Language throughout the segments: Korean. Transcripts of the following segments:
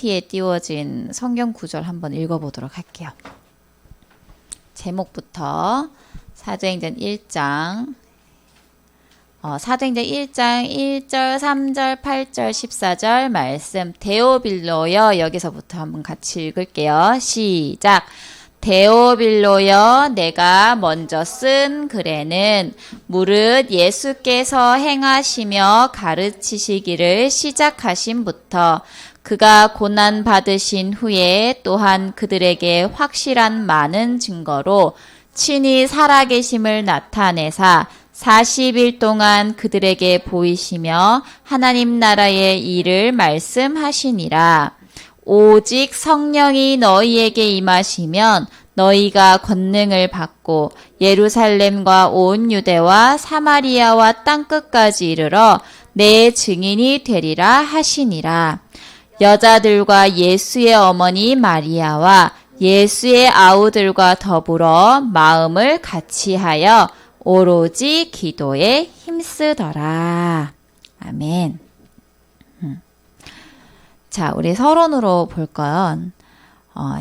PPT에 띄워진 성경 구절 한번 읽어보도록 할게요. 제목부터 사도행전 1장 사도행전 1장 1절, 3절, 8절, 14절 말씀 데오빌로여 여기서부터 한번 같이 읽을게요. 시작! 데오빌로여 내가 먼저 쓴 글에는 무릇 예수께서 행하시며 가르치시기를 시작하심부터 그가 고난 받으신 후에 또한 그들에게 확실한 많은 증거로 친히 살아계심을 나타내사 40일 동안 그들에게 보이시며 하나님 나라의 일을 말씀하시니라. 오직 성령이 너희에게 임하시면 너희가 권능을 받고 예루살렘과 온 유대와 사마리아와 땅끝까지 이르러 내 증인이 되리라 하시니라. 여자들과 예수의 어머니 마리아와 예수의 아우들과 더불어 마음을 같이하여 오로지 기도에 힘쓰더라. 아멘. 자, 우리 서론으로 볼 건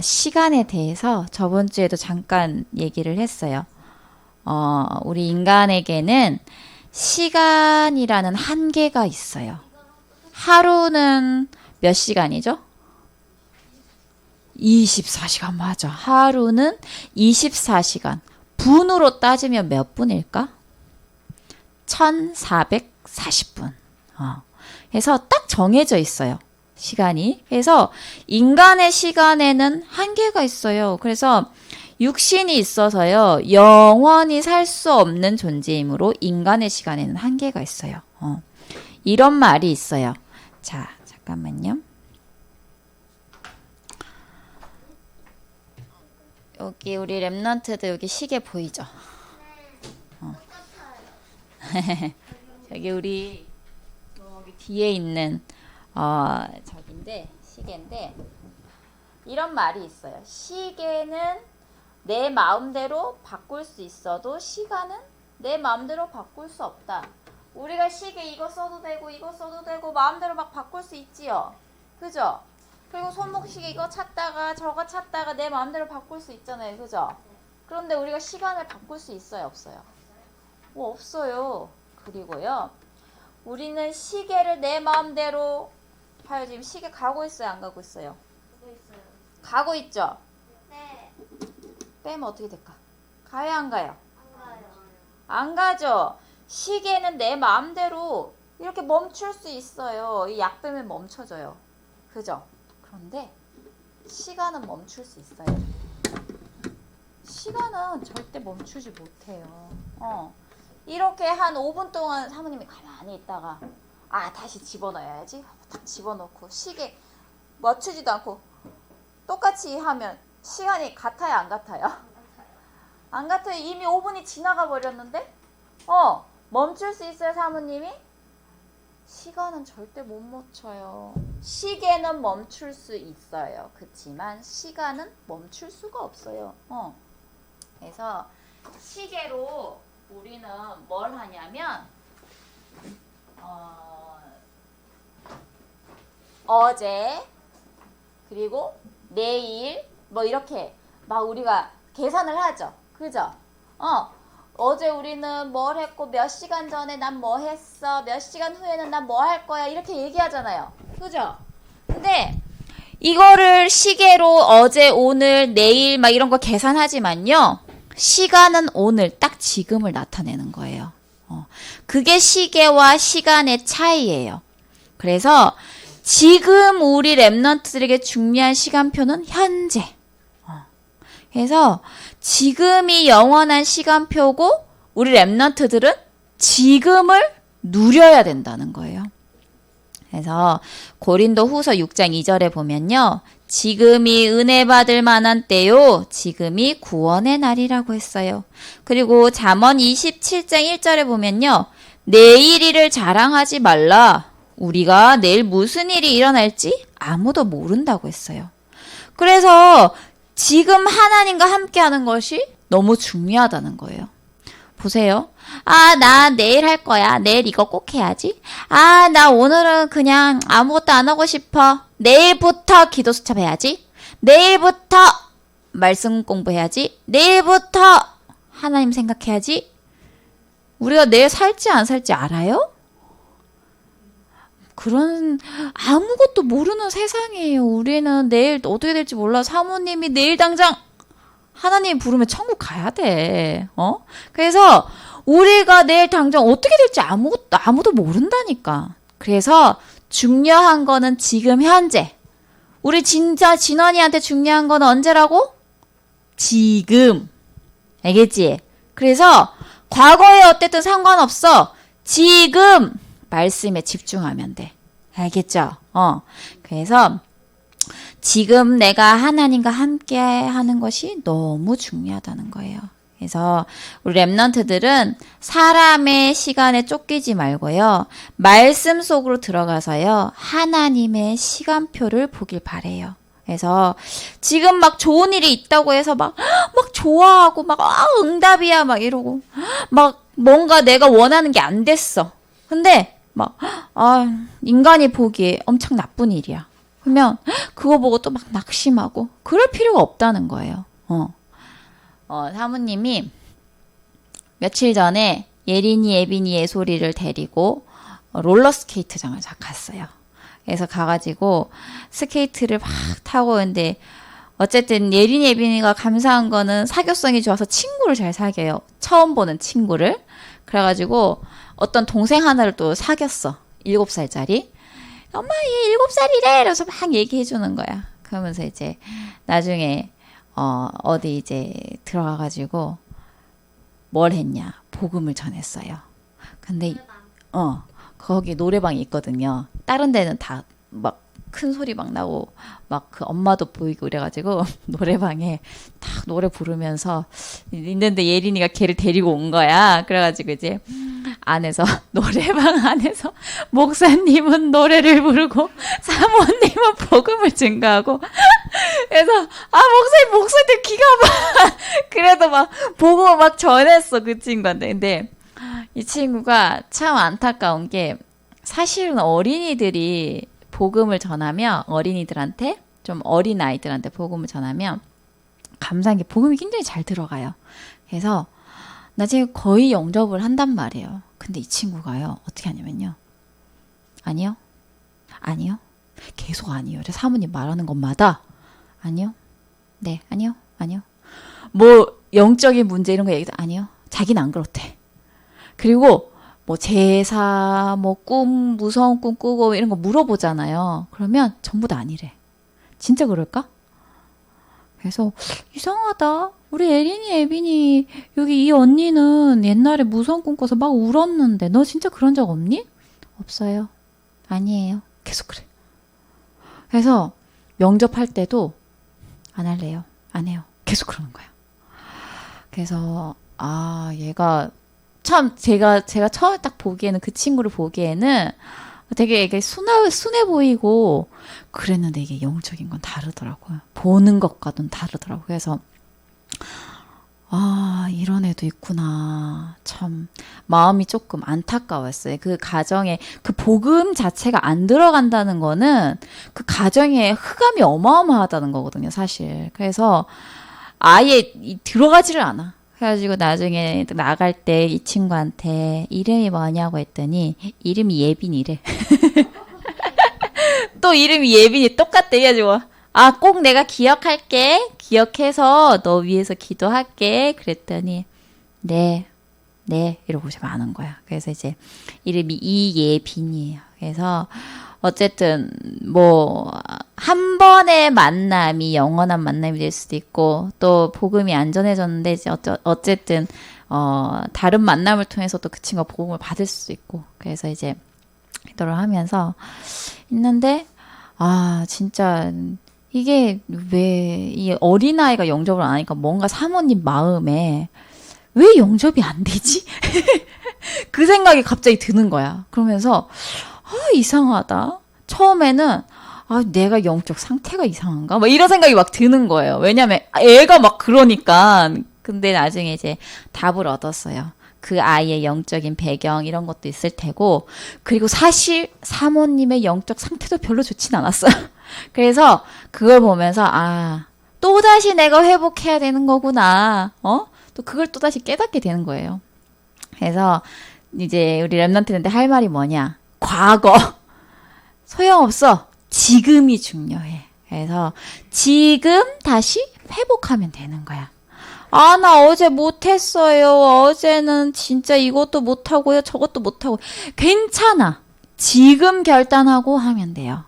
시간에 대해서 저번 주에도 잠깐 얘기를 했어요. 우리 인간에게는 시간이라는 한계가 있어요. 하루는 몇 시간이죠? 24시간 맞아. 하루는 24시간. 분으로 따지면 몇 분일까? 1440분. 그래서 딱 정해져 있어요. 시간이. 그래서 인간의 시간에는 한계가 있어요. 그래서 육신이 있어서요. 영원히 살 수 없는 존재이므로 인간의 시간에는 한계가 있어요. 이런 말이 있어요. 자, 잠깐만요. 여기 우리 랩런트들 여기 시계 보이죠? 여기 우리 여기 뒤에 있는 저긴데 시계인데 이런 말이 있어요. 시계는 내 마음대로 바꿀 수 있어도 시간은 내 마음대로 바꿀 수 없다. 우리가 시계 이거 써도 되고 이거 써도 되고 마음대로 막 바꿀 수 있지요. 그죠? 그리고 손목시계 이거 찾다가 저거 찾다가 내 마음대로 바꿀 수 있잖아요. 그죠? 그런데 우리가 시간을 바꿀 수 있어요? 없어요? 없어요. 그리고요. 우리는 시계를 내 마음대로 봐요. 지금 시계 가고 있어요? 안 가고 있어요? 가고 있어요. 가고 있죠? 네. 빼면 어떻게 될까? 가요? 안 가요? 안 가요. 안 가죠? 시계는 내 마음대로 이렇게 멈출 수 있어요. 이 약 빼면 멈춰져요. 그죠? 그런데 시간은 멈출 수 있어요. 시간은 절대 멈추지 못해요. 이렇게 한 5분 동안 사모님이 가만히 있다가 다시 집어넣어야지. 딱 집어넣고 시계 맞추지도 않고 똑같이 하면 시간이 같아요? 안 같아요? 안 같아요. 이미 5분이 지나가 버렸는데 멈출 수 있어요, 사모님이? 시간은 절대 못 멈춰요. 시계는 멈출 수 있어요. 그렇지만 시간은 멈출 수가 없어요. 그래서 시계로 우리는 뭘 하냐면 어제 그리고 내일 뭐 이렇게 막 우리가 계산을 하죠. 그죠? 어제 우리는 뭘 했고 몇 시간 전에 난 뭐 했어. 몇 시간 후에는 난 뭐 할 거야. 이렇게 얘기하잖아요. 그죠? 근데 이거를 시계로 어제, 오늘, 내일 막 이런 거 계산하지만요. 시간은 오늘 딱 지금을 나타내는 거예요. 그게 시계와 시간의 차이예요. 그래서 지금 우리 랩런트들에게 중요한 시간표는 현재. 그래서 지금이 영원한 시간표고 우리 랩런트들은 지금을 누려야 된다는 거예요. 그래서 고린도 후서 6장 2절에 보면요. 지금이 은혜 받을 만한 때요. 지금이 구원의 날이라고 했어요. 그리고 잠언 27장 1절에 보면요. 내일 일을 자랑하지 말라. 우리가 내일 무슨 일이 일어날지 아무도 모른다고 했어요. 그래서 지금 하나님과 함께하는 것이 너무 중요하다는 거예요. 보세요. 아, 나 내일 할 거야. 내일 이거 꼭 해야지. 아, 나 오늘은 그냥 아무것도 안 하고 싶어. 내일부터 기도 수첩 해야지. 내일부터 말씀 공부해야지. 내일부터 하나님 생각해야지. 우리가 내일 살지 안 살지 알아요? 그런 아무것도 모르는 세상이에요. 우리는 내일 어떻게 될지 몰라. 사모님이 내일 당장 하나님 부르면 천국 가야 돼. 그래서 우리가 내일 당장 어떻게 될지 아무도 모른다니까. 그래서 중요한 거는 지금 현재. 우리 진짜 진원이한테 중요한 거는 언제라고? 지금. 알겠지? 그래서 과거에 어쨌든 상관없어. 지금 말씀에 집중하면 돼. 알겠죠? 그래서 지금 내가 하나님과 함께 하는 것이 너무 중요하다는 거예요. 그래서 우리 랩런트들은 사람의 시간에 쫓기지 말고요. 말씀 속으로 들어가서요. 하나님의 시간표를 보길 바래요. 그래서 지금 막 좋은 일이 있다고 해서 막 좋아하고 막 응답이야 막 이러고 막 뭔가 내가 원하는 게 안 됐어. 근데 막 인간이 보기에 엄청 나쁜 일이야. 그러면 그거 보고 또 막 낙심하고 그럴 필요가 없다는 거예요. 사모님이 며칠 전에 예린이, 예빈이, 예솔이를 데리고 롤러스케이트장을 갔어요. 그래서 가가지고 스케이트를 막 타고 있는데 어쨌든 예린이, 예빈이가 감사한 거는 사교성이 좋아서 친구를 잘 사귀어요. 처음 보는 친구를. 그래가지고 어떤 동생 하나를 또 사귀었어. 7살짜리. 엄마 얘 7살이래 이러면서 막 얘기해 주는 거야. 그러면서 이제 나중에 어디 이제 들어가가지고 뭘 했냐 복음을 전했어요. 근데 거기 노래방이 있거든요. 다른 데는 다 막 큰 소리 막 나고 막 그 엄마도 보이고 그래가지고 노래방에 딱 노래 부르면서 있는데 예린이가 걔를 데리고 온 거야. 그래가지고 이제 안에서 노래방 안에서 목사님은 노래를 부르고 사모님은 복음을 증가하고 그래서 목사님 목소리 기가 막 그래도 막 복음을 막 전했어 그 친구한테. 근데 이 친구가 참 안타까운 게 사실은 어린이들이 복음을 전하면 어린이들한테 좀 어린 아이들한테 복음을 전하면 감사한 게 복음이 굉장히 잘 들어가요. 그래서 나중에 거의 영접을 한단 말이에요. 근데 이 친구가요 어떻게 하냐면요. 아니요. 계속 아니요. 사모님 말하는 것마다 아니요. 네, 아니요. 뭐 영적인 문제 이런 거 얘기도 아니요. 자기는 안 그렇대. 그리고 뭐 제사, 뭐 꿈, 무서운 꿈 꾸고 이런 거 물어보잖아요. 그러면 전부 다 아니래. 진짜 그럴까? 그래서 이상하다. 우리 예린이, 예빈이 여기 이 언니는 옛날에 무서운 꿈 꿔서 막 울었는데 너 진짜 그런 적 없니? 없어요. 아니에요. 계속 그래. 그래서 영접할 때도 안 할래요. 안 해요. 계속 그러는 거야. 그래서 얘가 참 제가 처음에 딱 보기에는 그 친구를 보기에는 되게 이게 순해 보이고 그랬는데 이게 영적인 건 다르더라고요. 보는 것과는 다르더라고요. 그래서 이런 애도 있구나. 참 마음이 조금 안타까웠어요. 그 가정에 그 복음 자체가 안 들어간다는 거는 그 가정에 흑암이 어마어마하다는 거거든요, 사실. 그래서 아예 들어가지를 않아. 그래가지고 나중에 나갈 때 이 친구한테 이름이 뭐냐고 했더니 이름이 예빈이래. 또 이름이 예빈이 똑같대. 해가지고 꼭 내가 기억할게. 기억해서 너 위해서 기도할게. 그랬더니 네 이러고 마는 거야. 그래서 이제 이름이 이예빈이에요. 그래서 어쨌든 뭐 한 번의 만남이 영원한 만남이 될 수도 있고 또 복음이 안 전해졌는데 이제 어쨌든 다른 만남을 통해서 또 그 친구가 복음을 받을 수도 있고 그래서 이제 기도를 하면서 있는데 진짜 이게 왜 이 어린아이가 영접을 안 하니까 뭔가 사모님 마음에 왜 영접이 안 되지? 그 생각이 갑자기 드는 거야. 그러면서 이상하다. 처음에는 내가 영적 상태가 이상한가? 막 이런 생각이 막 드는 거예요. 왜냐면 애가 막 그러니까. 근데 나중에 이제 답을 얻었어요. 그 아이의 영적인 배경 이런 것도 있을 테고 그리고 사실 사모님의 영적 상태도 별로 좋진 않았어요. 그래서 그걸 보면서 또다시 내가 회복해야 되는 거구나. 또 그걸 또다시 깨닫게 되는 거예요. 그래서 이제 우리 랩런트한테 할 말이 뭐냐. 과거. 소용없어. 지금이 중요해. 그래서 지금 다시 회복하면 되는 거야. 나 어제 못했어요. 어제는 진짜 이것도 못하고요. 저것도 못하고. 괜찮아. 지금 결단하고 하면 돼요.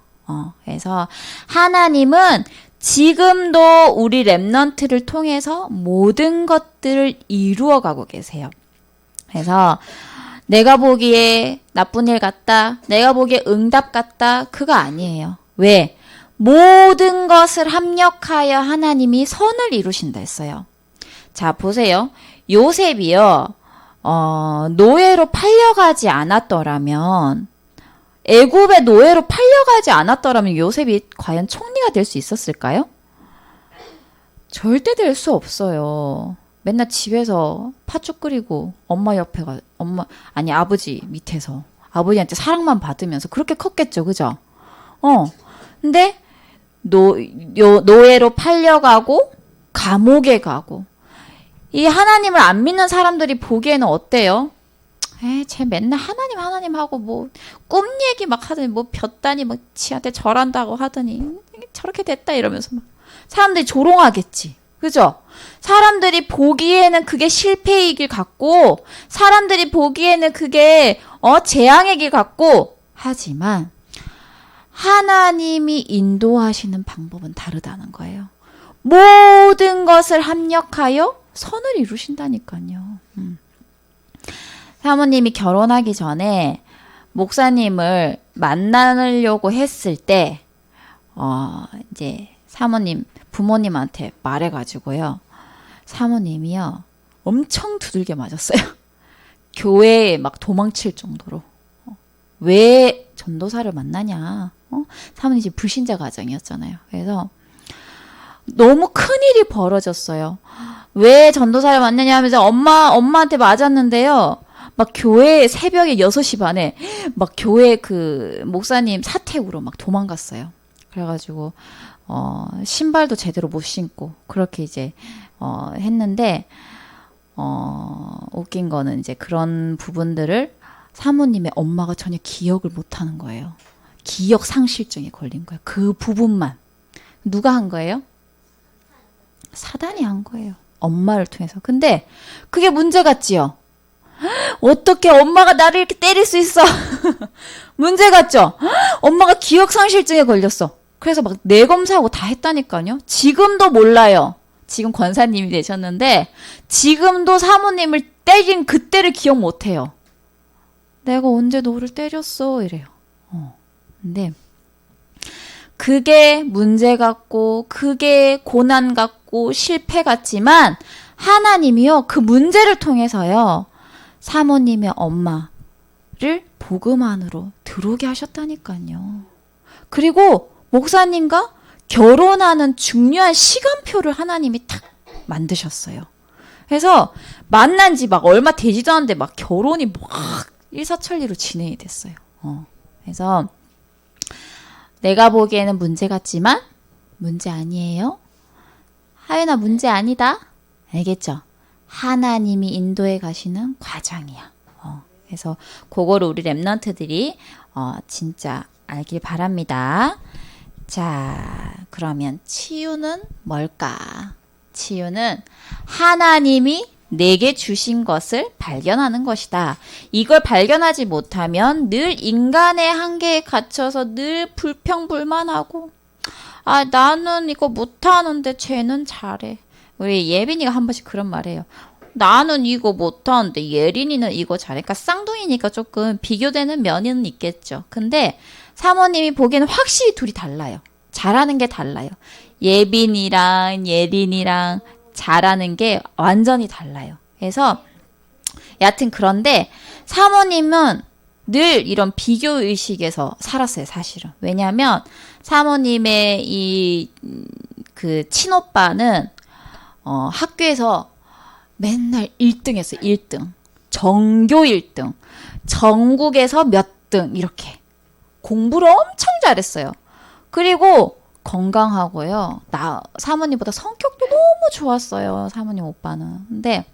그래서 하나님은 지금도 우리 랩넌트를 통해서 모든 것들을 이루어가고 계세요. 그래서 내가 보기에 나쁜 일 같다. 내가 보기에 응답 같다. 그거 아니에요. 왜? 모든 것을 합력하여 하나님이 선을 이루신다 했어요. 자, 보세요. 요셉이요. 노예로 팔려가지 않았더라면 애굽의 노예로 팔려가지 않았더라면 요셉이 과연 총리가 될 수 있었을까요? 절대 될 수 없어요. 맨날 집에서 팥죽 끓이고 엄마 옆에 아버지 밑에서 아버지한테 사랑만 받으면서 그렇게 컸겠죠. 그죠? 근데 노예로 팔려가고 감옥에 가고 이 하나님을 안 믿는 사람들이 보기에는 어때요? 쟤 맨날 하나님 하고 뭐 꿈 얘기 막 하더니 뭐 볕다니 뭐 지한테 절한다고 하더니 저렇게 됐다 이러면서 막 사람들이 조롱하겠지. 그죠? 사람들이 보기에는 그게 실패의 길 같고 사람들이 보기에는 그게 재앙의 길 같고 하지만 하나님이 인도하시는 방법은 다르다는 거예요. 모든 것을 합력하여 선을 이루신다니까요. 사모님이 결혼하기 전에 목사님을 만나려고 했을 때, 이제 사모님, 부모님한테 말해가지고요. 사모님이요. 엄청 두들겨 맞았어요. 교회에 막 도망칠 정도로. 왜 전도사를 만나냐. 사모님 집 불신자 가정이었잖아요. 그래서 너무 큰일이 벌어졌어요. 왜 전도사를 만나냐 하면서 엄마한테 맞았는데요. 막 교회 새벽에 6시 반에 막 교회 그 목사님 사택으로 막 도망갔어요. 그래가지고 신발도 제대로 못 신고 그렇게 이제 했는데 웃긴 거는 이제 그런 부분들을 사모님의 엄마가 전혀 기억을 못 하는 거예요. 기억 상실증에 걸린 거예요. 그 부분만. 누가 한 거예요? 사단이 한 거예요. 엄마를 통해서. 근데 그게 문제 같지요? 어떻게 엄마가 나를 이렇게 때릴 수 있어? 문제 같죠? 엄마가 기억상실증에 걸렸어. 그래서 막 뇌검사하고 다 했다니까요. 지금도 몰라요. 지금 권사님이 되셨는데 지금도 사모님을 때린 그때를 기억 못해요. 내가 언제 너를 때렸어? 이래요. 근데 그게 문제 같고 그게 고난 같고 실패 같지만 하나님이요. 그 문제를 통해서요. 사모님의 엄마를 복음 안으로 들어오게 하셨다니까요. 그리고 목사님과 결혼하는 중요한 시간표를 하나님이 딱 만드셨어요. 그래서 만난 지 막 얼마 되지도 않는데 막 결혼이 막 일사천리로 진행이 됐어요. 그래서 내가 보기에는 문제 같지만 문제 아니에요. 하연아 문제 아니다. 알겠죠? 하나님이 인도해 가시는 과정이야. 그래서 그거를 우리 랩런트들이 진짜 알길 바랍니다. 자, 그러면 치유는 뭘까? 치유는 하나님이 내게 주신 것을 발견하는 것이다. 이걸 발견하지 못하면 늘 인간의 한계에 갇혀서 늘 불평불만하고 나는 이거 못하는데 쟤는 잘해. 우리 예빈이가 한 번씩 그런 말해요. 나는 이거 못하는데 예린이는 이거 잘해. 그러니까 쌍둥이니까 조금 비교되는 면은 있겠죠. 근데 사모님이 보기에는 확실히 둘이 달라요. 잘하는 게 달라요. 예빈이랑 예린이랑 잘하는 게 완전히 달라요. 그래서 여하튼 그런데 사모님은 늘 이런 비교의식에서 살았어요. 사실은. 왜냐하면 사모님의 그 친오빠는 학교에서 맨날 1등 했어요. 1등. 전교 1등, 전국에서 몇 등 이렇게 공부를 엄청 잘했어요. 그리고 건강하고요. 사모님보다 성격도 너무 좋았어요. 사모님 오빠는. 근데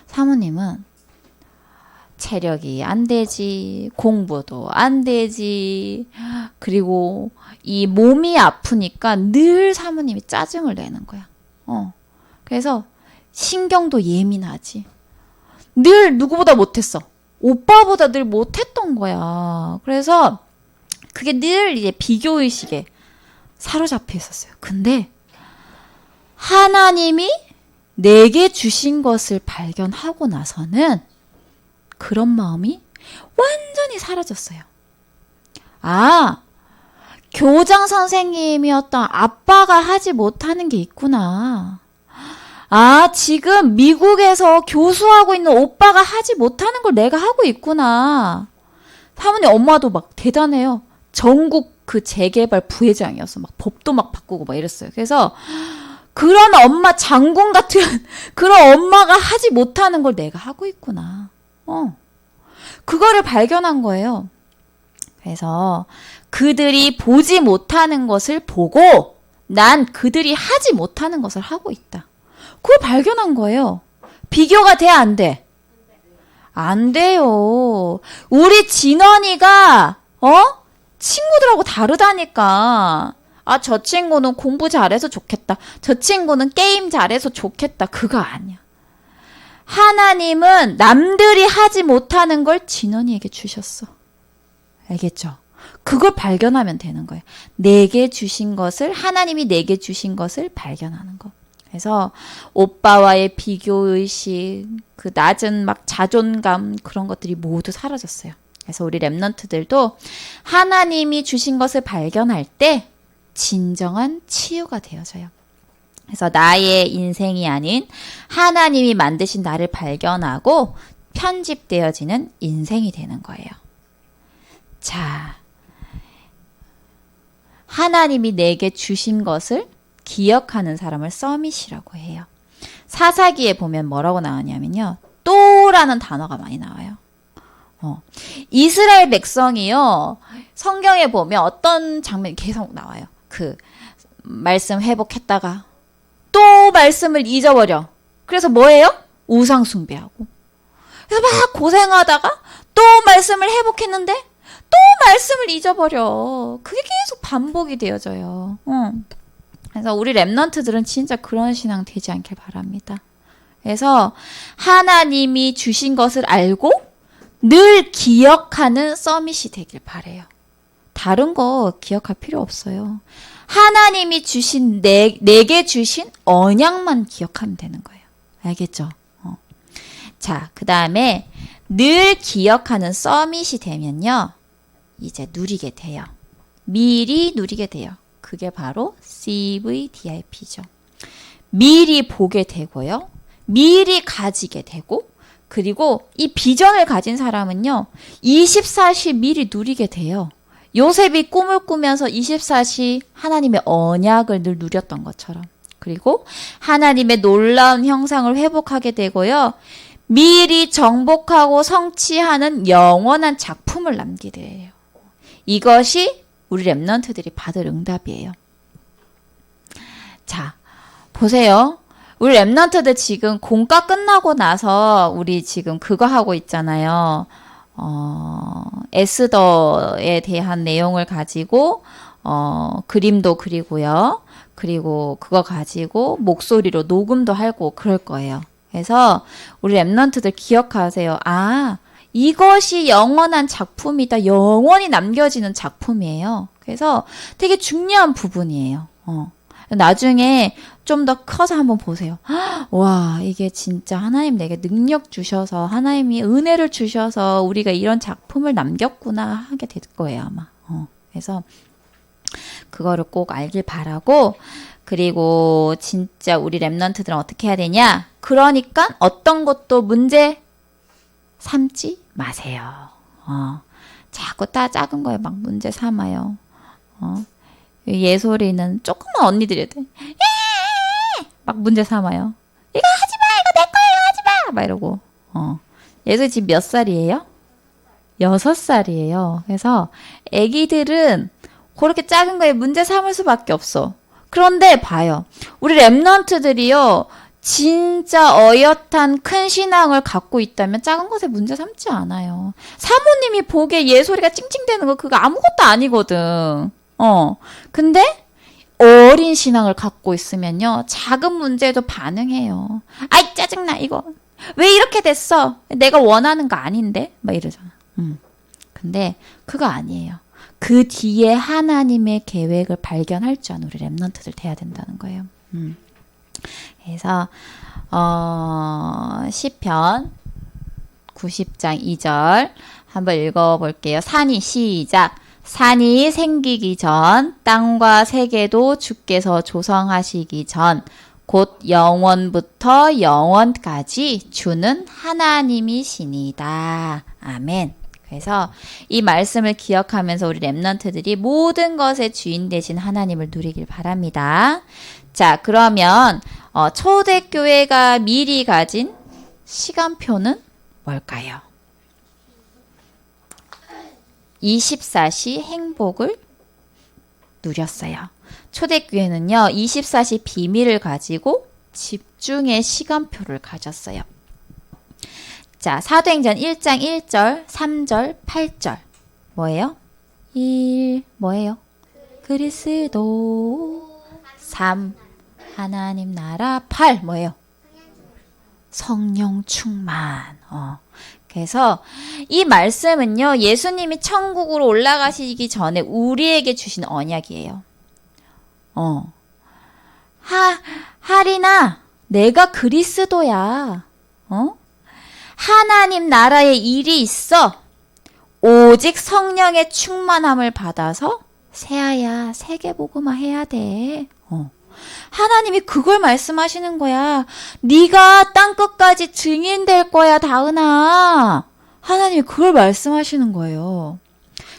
사모님은 체력이 안 되지, 공부도 안 되지, 그리고 이 몸이 아프니까 늘 사모님이 짜증을 내는 거야. 그래서 신경도 예민하지. 늘 누구보다 못했어. 오빠보다 늘 못했던 거야. 그래서 그게 늘 이제 비교의식에 사로잡혀 있었어요. 근데 하나님이 내게 주신 것을 발견하고 나서는 그런 마음이 완전히 사라졌어요. 아, 교장 선생님이었던 아빠가 하지 못하는 게 있구나. 아, 지금 미국에서 교수하고 있는 오빠가 하지 못하는 걸 내가 하고 있구나. 사모님 엄마도 막 대단해요. 전국 그 재개발 부회장이었어. 막 법도 막 바꾸고 막 이랬어요. 그래서 그런 엄마, 장군 같은 그런 엄마가 하지 못하는 걸 내가 하고 있구나. 그거를 발견한 거예요. 그래서 그들이 보지 못하는 것을 보고 난 그들이 하지 못하는 것을 하고 있다. 그걸 발견한 거예요. 비교가 돼, 안 돼? 안 돼요. 우리 진원이가 친구들하고 다르다니까. 아, 저 친구는 공부 잘해서 좋겠다. 저 친구는 게임 잘해서 좋겠다. 그거 아니야. 하나님은 남들이 하지 못하는 걸 진원이에게 주셨어. 알겠죠? 그걸 발견하면 되는 거예요. 내게 주신 것을, 하나님이 내게 주신 것을 발견하는 거. 그래서 오빠와의 비교의식, 그 낮은 막 자존감, 그런 것들이 모두 사라졌어요. 그래서 우리 랩런트들도 하나님이 주신 것을 발견할 때 진정한 치유가 되어져요. 그래서 나의 인생이 아닌 하나님이 만드신 나를 발견하고 편집되어지는 인생이 되는 거예요. 자, 하나님이 내게 주신 것을 기억하는 사람을 서밋이라고 해요. 사사기에 보면 뭐라고 나오냐면요. 또라는 단어가 많이 나와요. 이스라엘 백성이요. 성경에 보면 어떤 장면이 계속 나와요. 그 말씀 회복했다가 또 말씀을 잊어버려. 그래서 뭐예요? 우상 숭배하고. 그래서 막 고생하다가 또 말씀을 회복했는데 또 말씀을 잊어버려. 그게 계속 반복이 되어져요. 그래서 우리 랩런트들은 진짜 그런 신앙 되지 않길 바랍니다. 그래서 하나님이 주신 것을 알고 늘 기억하는 서밋이 되길 바래요. 다른 거 기억할 필요 없어요. 하나님이 주신 내게 주신 언약만 기억하면 되는 거예요. 알겠죠? 자, 그 다음에 늘 기억하는 서밋이 되면요. 이제 누리게 돼요. 미리 누리게 돼요. 그게 바로 CVDIP죠. 미리 보게 되고요. 미리 가지게 되고, 그리고 이 비전을 가진 사람은요. 24시 미리 누리게 돼요. 요셉이 꿈을 꾸면서 24시 하나님의 언약을 늘 누렸던 것처럼. 그리고 하나님의 놀라운 형상을 회복하게 되고요. 미리 정복하고 성취하는 영원한 작품을 남기게 돼요. 이것이 우리 랩런트들이 받을 응답이에요. 자, 보세요. 우리 랩런트들 지금 공과 끝나고 나서 우리 지금 그거 하고 있잖아요. 에스더에 대한 내용을 가지고 그림도 그리고요. 그리고 그거 가지고 목소리로 녹음도 하고 그럴 거예요. 그래서 우리 랩런트들 기억하세요. 아, 이것이 영원한 작품이다. 영원히 남겨지는 작품이에요. 그래서 되게 중요한 부분이에요. 나중에 좀 더 커서 한번 보세요. 와, 이게 진짜 하나님 내게 능력 주셔서, 하나님이 은혜를 주셔서 우리가 이런 작품을 남겼구나 하게 될 거예요, 아마. 그래서 그거를 꼭 알길 바라고, 그리고 진짜 우리 랩런트들은 어떻게 해야 되냐? 그러니까 어떤 것도 문제 삼지 마세요. 자꾸 작은 거에 막 문제 삼아요. 예솔이는 조그만 언니들이어도 막 문제 삼아요. 이거 하지 마, 이거 내 거예요, 하지 마, 막 이러고. 예수 지금 몇 살이에요? 6살이에요. 그래서 애기들은 그렇게 작은 거에 문제 삼을 수밖에 없어. 그런데 봐요. 우리 랩런트들이요. 진짜 어엿한 큰 신앙을 갖고 있다면 작은 것에 문제 삼지 않아요. 사모님이 보기에 예소리가 찡찡대는 거 그거 아무것도 아니거든. 근데 어린 신앙을 갖고 있으면요. 작은 문제에도 반응해요. 아이 짜증나 이거. 왜 이렇게 됐어? 내가 원하는 거 아닌데? 막 이러잖아. 근데 그거 아니에요. 그 뒤에 하나님의 계획을 발견할 줄 아는 우리 랩런트들 돼야 된다는 거예요. 그래서 시편 90장 2절 한번 읽어볼게요. 시작. 산이 생기기 전 땅과 세계도 주께서 조성하시기 전 곧 영원부터 영원까지 주는 하나님이시니다. 아멘. 그래서 이 말씀을 기억하면서 우리 랩런트들이 모든 것의 주인 되신 하나님을 누리길 바랍니다. 자, 그러면 초대교회가 미리 가진 시간표는 뭘까요? 24시 행복을 누렸어요. 초대교회는요. 24시 비밀을 가지고 집중의 시간표를 가졌어요. 자, 사도행전 1장 1절, 3절, 8절. 뭐예요? 1. 뭐예요? 그리스도. 3. 하나님 나라. 8. 뭐예요? 성령 충만. 그래서 이 말씀은요. 예수님이 천국으로 올라가시기 전에 우리에게 주신 언약이에요. 하리나 내가 그리스도야. 하나님 나라에 일이 있어. 오직 성령의 충만함을 받아서 새아야 세계복음화 해야 돼. 하나님이 그걸 말씀하시는 거야. 네가 땅끝까지 증인 될 거야, 다은아. 하나님이 그걸 말씀하시는 거예요.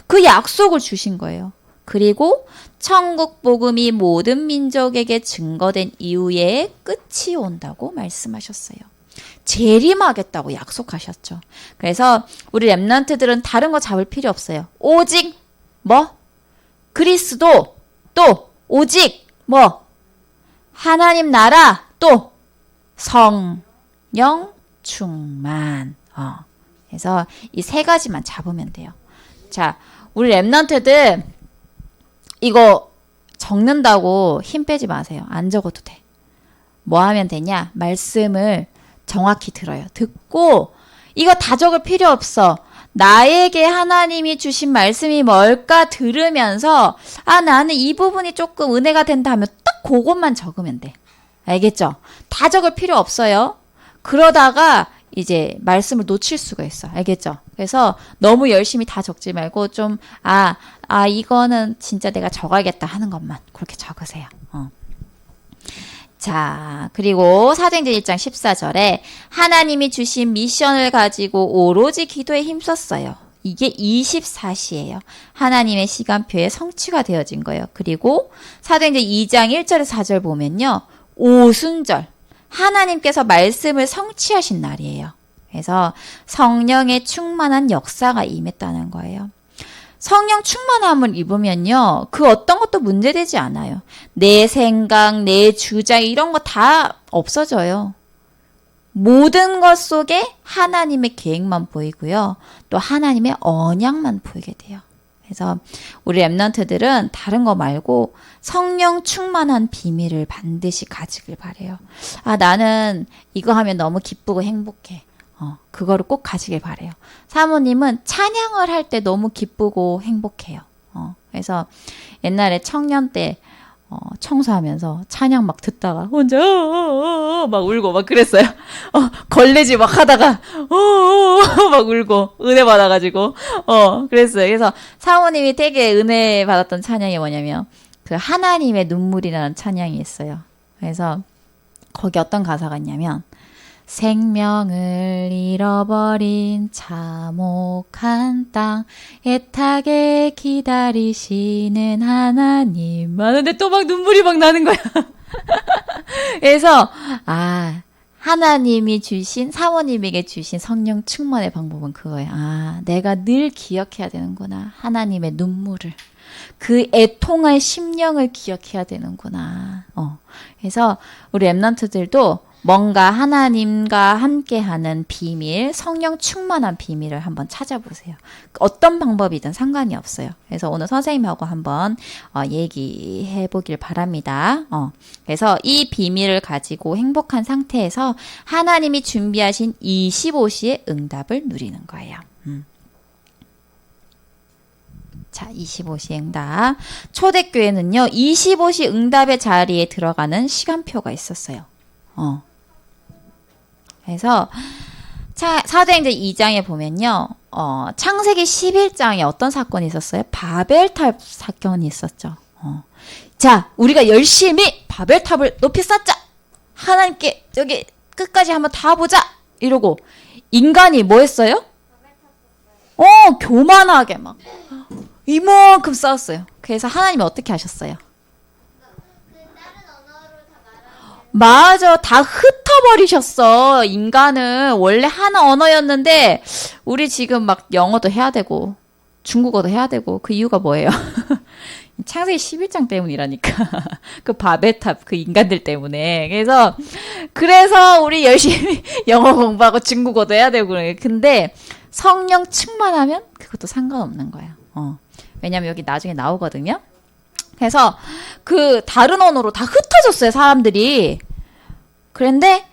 그 약속을 주신 거예요. 그리고 천국 복음이 모든 민족에게 증거된 이후에 끝이 온다고 말씀하셨어요. 재림하겠다고 약속하셨죠. 그래서 우리 랩런트들은 다른 거 잡을 필요 없어요. 오직 뭐? 그리스도. 또 오직 뭐? 하나님 나라. 또 성령 충만. 그래서 이 세 가지만 잡으면 돼요. 자, 우리 랩런트들 이거 적는다고 힘 빼지 마세요. 안 적어도 돼. 뭐 하면 되냐? 말씀을 정확히 들어요. 듣고 이거 다 적을 필요 없어. 나에게 하나님이 주신 말씀이 뭘까 들으면서 나는 이 부분이 조금 은혜가 된다 하면 딱 그것만 적으면 돼. 알겠죠? 다 적을 필요 없어요. 그러다가 이제 말씀을 놓칠 수가 있어. 알겠죠? 그래서 너무 열심히 다 적지 말고 좀 이거는 진짜 내가 적어야겠다 하는 것만 그렇게 적으세요. 자, 그리고 사도행전 1장 14절에 하나님이 주신 미션을 가지고 오로지 기도에 힘썼어요. 이게 24시예요. 하나님의 시간표에 성취가 되어진 거예요. 그리고 사도행전 2장 1절에서 4절 보면요. 오순절. 하나님께서 말씀을 성취하신 날이에요. 그래서 성령의 충만한 역사가 임했다는 거예요. 성령 충만함을 입으면요. 그 어떤 것도 문제되지 않아요. 내 생각, 내 주장 이런 거 다 없어져요. 모든 것 속에 하나님의 계획만 보이고요. 또 하나님의 언약만 보이게 돼요. 그래서 우리 랩런트들은 다른 거 말고 성령 충만한 비밀을 반드시 가지길 바래요. 나는 이거 하면 너무 기쁘고 행복해. 그거를 꼭 가지길 바래요. 사모님은 찬양을 할 때 너무 기쁘고 행복해요. 그래서 옛날에 청년 때 청소하면서 찬양 막 듣다가 혼자 막 울고 막 그랬어요. 걸레질 막 하다가 막 울고 은혜 받아가지고 그랬어요. 그래서 사모님이 되게 은혜 받았던 찬양이 뭐냐면 그 하나님의 눈물이라는 찬양이 있어요. 그래서 거기 어떤 가사가 있냐면 생명을 잃어버린 참혹한 땅 애타게 기다리시는 하나님. 근데 또 막 눈물이 막 나는 거야. 그래서 하나님이 주신, 사모님에게 주신 성령 충만의 방법은 그거예요. 아, 내가 늘 기억해야 되는구나. 하나님의 눈물을. 그 애통한 심령을 기억해야 되는구나. 그래서 우리 랩런트들도 뭔가 하나님과 함께하는 비밀, 성령 충만한 비밀을 한번 찾아보세요. 어떤 방법이든 상관이 없어요. 그래서 오늘 선생님하고 한번 얘기해 보길 바랍니다. 그래서 이 비밀을 가지고 행복한 상태에서 하나님이 준비하신 25시의 응답을 누리는 거예요. 자, 25시 응답. 초대교회는요, 25시 응답의 자리에 들어가는 시간표가 있었어요. 그래서 사도행전 2장에 보면요. 창세기 11장에 어떤 사건이 있었어요? 바벨탑 사건이 있었죠. 자, 우리가 열심히 바벨탑을 높이 쌓자. 하나님께 여기 끝까지 한번 다 보자. 이러고 인간이 뭐 했어요? 교만하게 막 이만큼 쌓았어요. 그래서 하나님이 어떻게 하셨어요? 맞아. 다 흩어버리셨어. 인간은 원래 한 언어였는데 우리 지금 막 영어도 해야 되고 중국어도 해야 되고 그 이유가 뭐예요? 창세기 11장 때문이라니까. 그 바벨탑 그 인간들 때문에. 그래서 우리 열심히 영어 공부하고 중국어도 해야 되고 그래. 근데 성령 충만하면 그것도 상관없는 거야. 왜냐면 여기 나중에 나오거든요. 그래서 그 다른 언어로 다 흩어졌어요, 사람들이. 그런데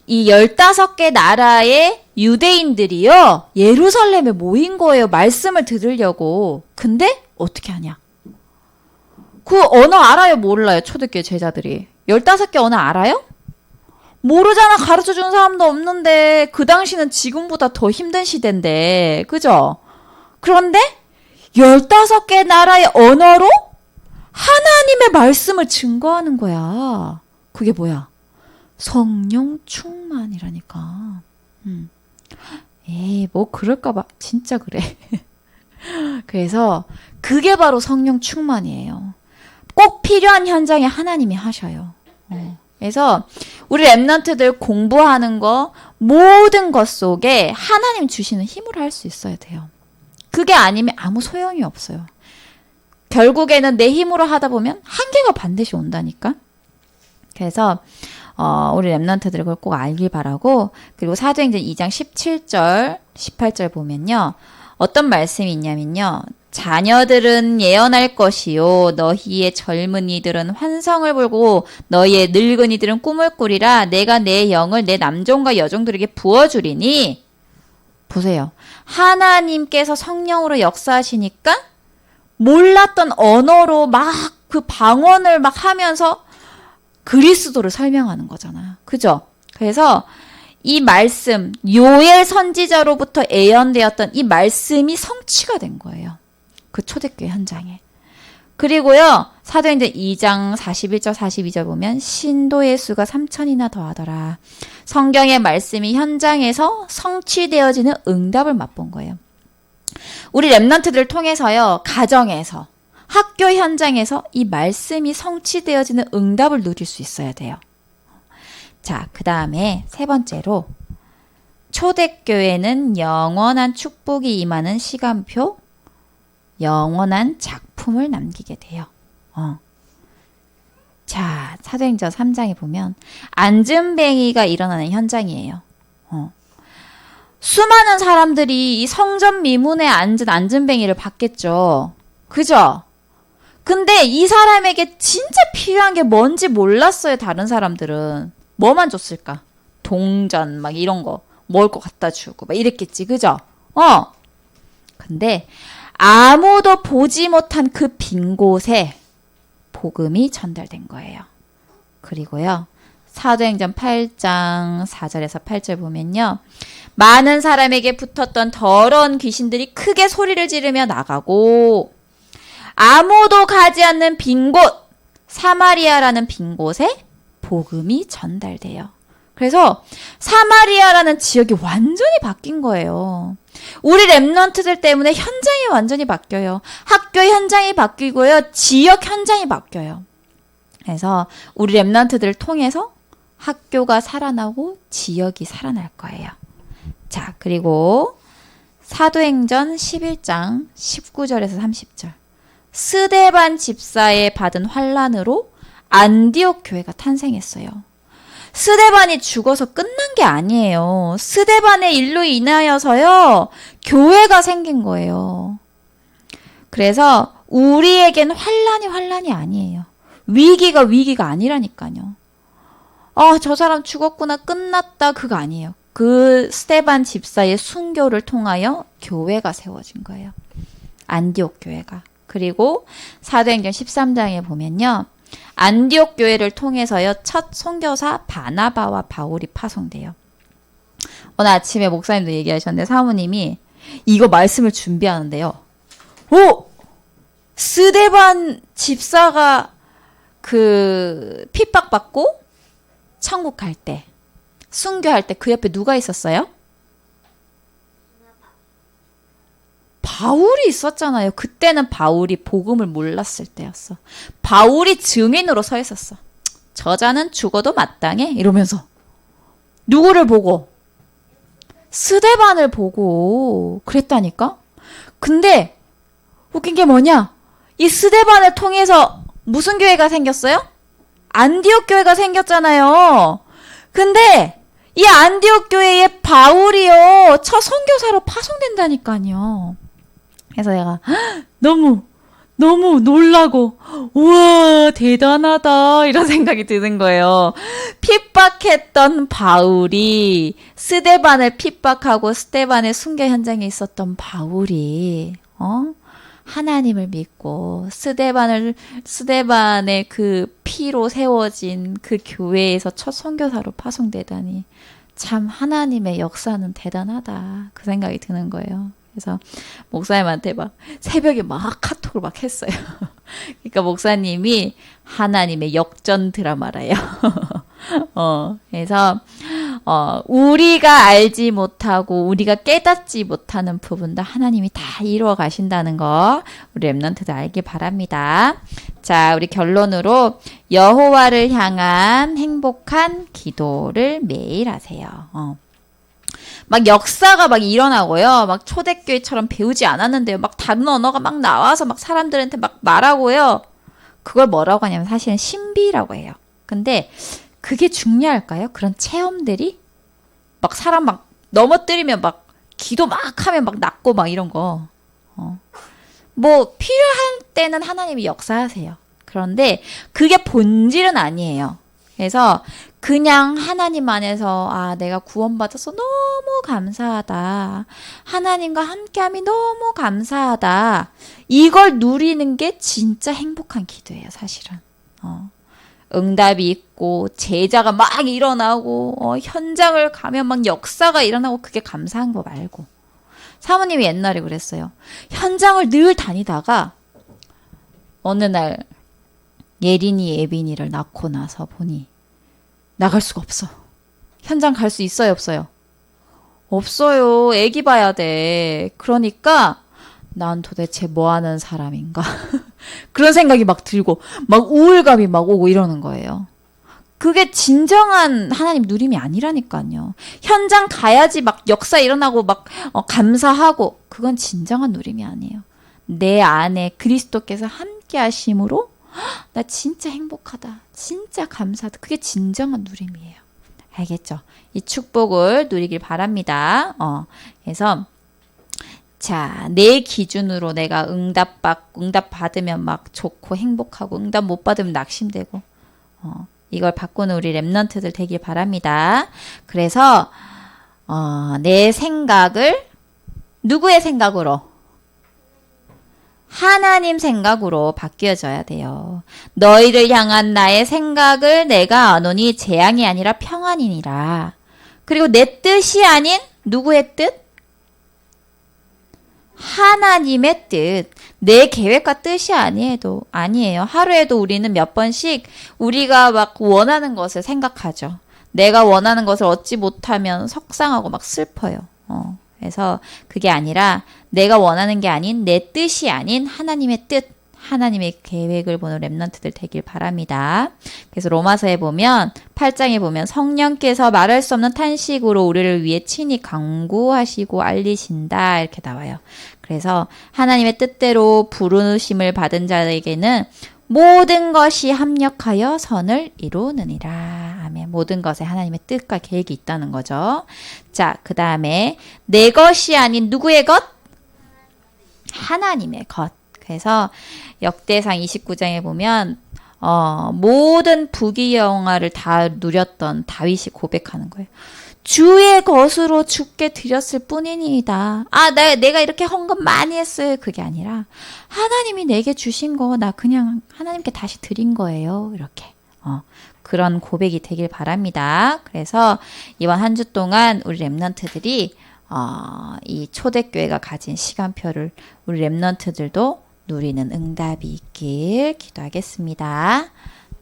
이 15개 나라의 유대인들이요, 예루살렘에 모인 거예요. 말씀을 들으려고. 근데 어떻게 하냐? 그 언어 알아요, 몰라요? 초대교회 제자들이. 15개 언어 알아요? 모르잖아. 가르쳐주는 사람도 없는데. 그 당시는 지금보다 더 힘든 시대인데. 그죠? 그런데 15개 나라의 언어로 하나님의 말씀을 증거하는 거야. 그게 뭐야? 성령 충만이라니까. 뭐 그럴까봐. 진짜 그래. 그래서 그게 바로 성령 충만이에요. 꼭 필요한 현장에 하나님이 하셔요. 그래서 우리 랩런트들 공부하는 거 모든 것 속에 하나님 주시는 힘으로 할 수 있어야 돼요. 그게 아니면 아무 소용이 없어요. 결국에는 내 힘으로 하다 보면 한계가 반드시 온다니까. 그래서 우리 랩런트들 그걸 꼭 알길 바라고. 그리고 사도행전 2장 17절 18절 보면요, 어떤 말씀이 있냐면요, 자녀들은 예언할 것이요 너희의 젊은이들은 환성을 보고 너희의 늙은이들은 꿈을 꾸리라. 내가 내 영을 내 남종과 여종들에게 부어주리니. 보세요. 하나님께서 성령으로 역사하시니까 몰랐던 언어로 막 그 방언을 막 하면서 그리스도를 설명하는 거잖아요. 그죠? 그래서 이 말씀, 요엘 선지자로부터 예언되었던 이 말씀이 성취가 된 거예요. 그 초대교회 현장에. 그리고요, 사도행전 2장 41절 42절 보면 신도의 수가 3,000이나 더하더라. 성경의 말씀이 현장에서 성취되어지는 응답을 맛본 거예요. 우리 랩런트들을 통해서요, 가정에서, 학교 현장에서 이 말씀이 성취되어지는 응답을 누릴 수 있어야 돼요. 자, 그 다음에 세 번째로, 초대교회는 영원한 축복이 임하는 시간표, 영원한 작품을 남기게 돼요. 자, 사도행전 3장에 보면 안전뱅이가 일어나는 현장이에요. 수많은 사람들이 이 성전 미문에 앉은 안전뱅이를 봤겠죠. 그죠? 근데 이 사람에게 진짜 필요한 게 뭔지 몰랐어요. 다른 사람들은. 뭐만 줬을까? 동전 막 이런 거 먹을 거 갖다 주고 막 이랬겠지. 그죠? 근데 아무도 보지 못한 그 빈 곳에 복음이 전달된 거예요. 그리고요, 사도행전 8장 4절에서 8절 보면요, 많은 사람에게 붙었던 더러운 귀신들이 크게 소리를 지르며 나가고 아무도 가지 않는 빈 곳, 사마리아라는 빈 곳에 복음이 전달돼요. 그래서 사마리아라는 지역이 완전히 바뀐 거예요. 우리 랩런트들 때문에 현장이 완전히 바뀌어요. 학교 현장이 바뀌고요. 지역 현장이 바뀌어요. 그래서 우리 랩런트들을 통해서 학교가 살아나고 지역이 살아날 거예요. 자, 그리고 사도행전 11장 19절에서 30절. 스데반 집사에 받은 환란으로 안디옥 교회가 탄생했어요. 스데반이 죽어서 끝난 게 아니에요. 스데반의 일로 인하여서요, 교회가 생긴 거예요. 그래서 우리에겐 환란이 아니에요. 위기가 아니라니까요. 저 사람 죽었구나, 끝났다, 그거 아니에요. 그 스데반 집사의 순교를 통하여 교회가 세워진 거예요. 안디옥 교회가. 그리고 사도행전 13장에 보면요, 안디옥 교회를 통해서요, 첫 선교사 바나바와 바울이 파송돼요. 오늘 아침에 목사님도 얘기하셨는데, 사모님이 이거 말씀을 준비하는데요. 스데반 집사가 핍박받고 천국 갈 때, 순교할 때 그 옆에 누가 있었어요? 바울이 있었잖아요. 그때는 바울이 복음을 몰랐을 때였어. 바울이 증인으로 서 있었어. 저자는 죽어도 마땅해 이러면서. 누구를 보고? 스데반을 보고 그랬다니까? 근데 웃긴 게 뭐냐? 이 스데반을 통해서 무슨 교회가 생겼어요? 안디옥 교회가 생겼잖아요. 근데 이 안디옥 교회에 바울이요, 첫 선교사로 파송된다니까요. 그래서 내가 너무 놀라고, 우와, 대단하다, 이런 생각이 드는 거예요. 핍박했던 바울이, 스데반을 핍박하고 스데반의 순교 현장에 있었던 바울이, 하나님을 믿고 스데반의 그 피로 세워진 그 교회에서 첫 선교사로 파송되다니, 참 하나님의 역사는 대단하다, 그 생각이 드는 거예요. 그래서 목사님한테 막 새벽에 막 카톡을 막 했어요. 그러니까 목사님이 하나님의 역전 드라마래요. 그래서 우리가 알지 못하고 우리가 깨닫지 못하는 부분도 하나님이 다 이루어 가신다는 거 우리 랩런트들 알기 바랍니다. 자, 우리 결론으로 여호와를 향한 행복한 기도를 매일 하세요. 막 역사가 막 일어나고요. 막 초대교회처럼 배우지 않았는데요. 막 다른 언어가 막 나와서 막 사람들한테 막 말하고요. 그걸 뭐라고 하냐면 사실은 신비라고 해요. 근데 그게 중요할까요? 그런 체험들이? 막 사람 막 넘어뜨리면 막 기도 막 하면 막 낫고 막 이런 거. 뭐 필요한 때는 하나님이 역사하세요. 그런데 그게 본질은 아니에요. 그래서 그냥 하나님 안에서 내가 구원받아서 너무 감사하다. 하나님과 함께함이 너무 감사하다. 이걸 누리는 게 진짜 행복한 기도예요, 사실은. 응답이 있고 제자가 막 일어나고 현장을 가면 막 역사가 일어나고 그게 감사한 거 말고. 사모님이 옛날에 그랬어요. 현장을 늘 다니다가 어느 날 예린이 예빈이를 낳고 나서 보니 나갈 수가 없어. 현장 갈 수 있어요, 없어요? 없어요. 애기 봐야 돼. 그러니까 난 도대체 뭐 하는 사람인가? 그런 생각이 막 들고 막 우울감이 막 오고 이러는 거예요. 그게 진정한 하나님 누림이 아니라니까요. 현장 가야지 막 역사 일어나고 막 감사하고, 그건 진정한 누림이 아니에요. 내 안에 그리스도께서 함께 하심으로 나 진짜 행복하다, 진짜 감사하다, 그게 진정한 누림이에요. 알겠죠? 이 축복을 누리길 바랍니다. 그래서 자, 내 기준으로 내가 응답 받으면 막 좋고 행복하고, 응답 못 받으면 낙심되고, 이걸 바꾸는 우리 랩런트들 되길 바랍니다. 그래서 내 생각을 누구의 생각으로? 하나님 생각으로 바뀌어져야 돼요. 너희를 향한 나의 생각을 내가 아노니 재앙이 아니라 평안이니라. 그리고 내 뜻이 아닌 누구의 뜻? 하나님의 뜻. 내 계획과 뜻이 아니에요. 하루에도 우리는 몇 번씩 우리가 막 원하는 것을 생각하죠. 내가 원하는 것을 얻지 못하면 속상하고 막 슬퍼요. 그래서 그게 아니라 내가 원하는 게 아닌 내 뜻이 아닌 하나님의 뜻, 하나님의 계획을 보는 렘넌트들 되길 바랍니다. 그래서 로마서에 보면 8장에 보면 성령께서 말할 수 없는 탄식으로 우리를 위해 친히 간구하시고 알리신다 이렇게 나와요. 그래서 하나님의 뜻대로 부르심을 받은 자에게는 모든 것이 합력하여 선을 이루느니라. 아멘. 모든 것에 하나님의 뜻과 계획이 있다는 거죠. 자, 그 다음에 내 것이 아닌 누구의 것? 하나님의 것. 그래서 역대상 29장에 보면 모든 부귀영화를 다 누렸던 다윗이 고백하는 거예요. 주의 것으로 주께 드렸을 뿐이니이다. 내가 이렇게 헌금 많이 했어요. 그게 아니라 하나님이 내게 주신 거 나 그냥 하나님께 다시 드린 거예요. 이렇게 그런 고백이 되길 바랍니다. 그래서 이번 한 주 동안 우리 렘넌트들이 이 초대교회가 가진 시간표를 우리 렘넌트들도 누리는 응답이 있길 기도하겠습니다.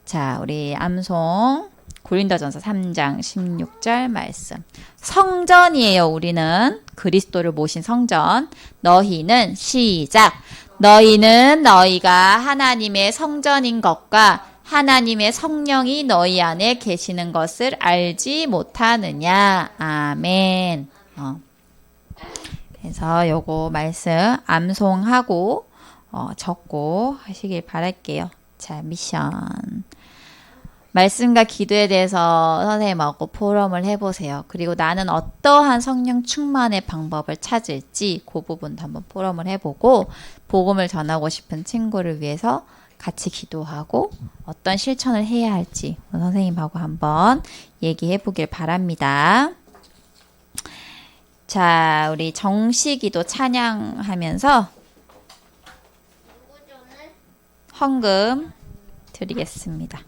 자, 우리 암송 고린도전서 3장 16절 말씀. 성전이에요. 우리는 그리스도를 모신 성전. 너희는 시작. 너희는 너희가 하나님의 성전인 것과 하나님의 성령이 너희 안에 계시는 것을 알지 못하느냐. 아멘. 그래서 요거 말씀 암송하고 적고 하시길 바랄게요. 자, 미션. 말씀과 기도에 대해서 선생님하고 포럼을 해보세요. 그리고 나는 어떠한 성령 충만의 방법을 찾을지 그 부분도 한번 포럼을 해보고 복음을 전하고 싶은 친구를 위해서 같이 기도하고 어떤 실천을 해야 할지 선생님하고 한번 얘기해 보길 바랍니다. 자, 우리 정식기도 찬양하면서 헌금 드리겠습니다.